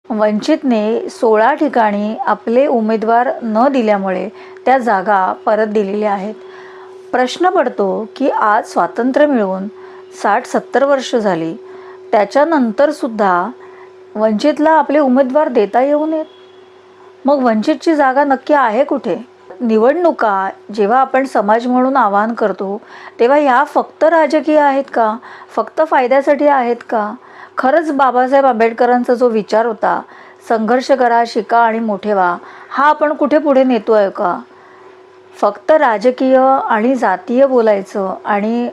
वंचितने 16 ठिकाणी आपले उमेदवार न दिल्यामुळे त्या जागा परत दिलेल्या आहेत. प्रश्न पडतो की आज स्वातंत्र्य मिळून 60-70 वर्ष झाली, त्याच्यानंतरसुद्धा वंचितला आपले उमेदवार देता येऊ नयेत. मग वंचितची जागा नक्की आहे कुठे? निवडणुका जेव्हा आपण समाज म्हणून आवाहन करतो तेव्हा ह्या फक्त राजकीय आहेत का? फक्त फायद्यासाठी आहेत का? खरंच बाबासाहेब आंबेडकरांचा जो विचार होता, संघर्ष करा, शिका आणि मोठे व्हा, हा आपण कुठे पुढे नेतो आहे का? फक्त राजकीय आणि जातीय बोलायचं आणि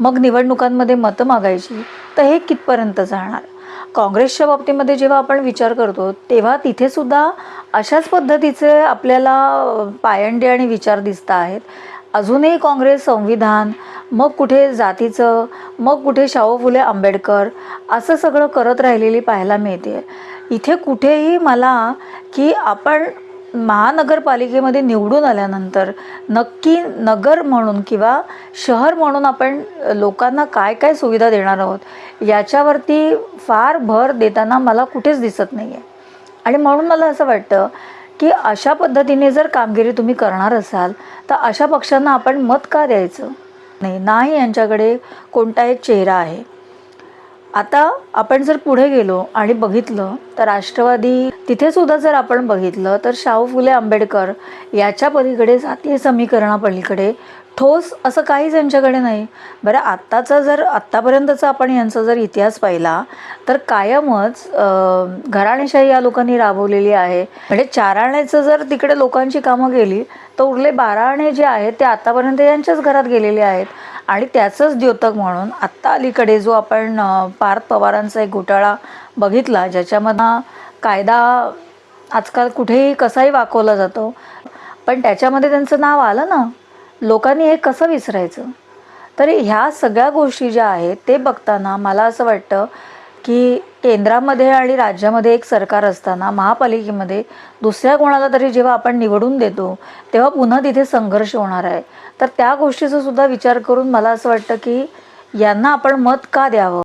मग निवडणुकांमध्ये मतं मागायची, तर हे कितपर्यंत जाणार? काँग्रेसच्या बाबतीमध्ये जेव्हा आपण विचार करतो तेव्हा तिथेसुद्धा अशाच पद्धतीचे आपल्याला पायंडे आणि विचार दिसत आहेत. अजूनही काँग्रेस संविधान, मग कुठे जातीचं, मग कुठे शाहू फुले आंबेडकर, असं सगळं करत राहिलेली पाहायला मिळते. इथे कुठेही मला की आपण महानगरपालिकेमध्ये निवडून आल्यानंतर नक्की नगर म्हणून किंवा शहर म्हणून आपण लोकांना काय काय सुविधा देणार आहोत याच्यावरती फार भर देताना मला कुठेच दिसत नाही आहे. आणि म्हणून मला असं वाटतं की अशा पद्धतीने जर कामगिरी तुम्ही करणार असाल तर अशा पक्षांना आपण मत का द्यायचं? नाही यांच्याकडे कोणता एक चेहरा आहे. आता आपण जर पुढे गेलो आणि बघितलं तर राष्ट्रवादी, तिथेसुद्धा जर आपण बघितलं तर शाहू फुले आंबेडकर याच्या पलीकडे, जातीय समीकरणापलीकडे ठोस असं काहीच यांच्याकडे नाही. बरं, आत्तापर्यंतचा आपण यांचा जर इतिहास पाहिला तर कायमच घराणेशाही या लोकांनी राबवलेली आहे. म्हणजे 4 आण्याचं जर तिकडे लोकांची कामं गेली तर उरले 12 आणे जे आहेत ते आत्तापर्यंत यांच्याच घरात गेलेले आहेत. आणि त्याचंच द्योतक म्हणून आत्ता अलीकडे जो आपण पार्थ पवारांचा एक घोटाळा बघितला, ज्याच्यामधनं कायदा आजकाल कुठेही कसाही वाकवला जातो, पण त्याच्यामध्ये त्यांचं नाव आलं ना, लोकांनी हे कसं विसरायचं? तर ह्या सगळ्या गोष्टी ज्या आहेत ते बघताना मला असं वाटतं की केंद्रामध्ये आणि राज्यामध्ये एक सरकार असताना महापालिकेमध्ये दुसऱ्या कोणाला तरी जेव्हा आपण निवडून देतो तेव्हा पुन्हा तिथे संघर्ष होणार आहे. तर त्या गोष्टीचा सुद्धा विचार करून मला असं वाटतं की यांना आपण मत का द्यावं?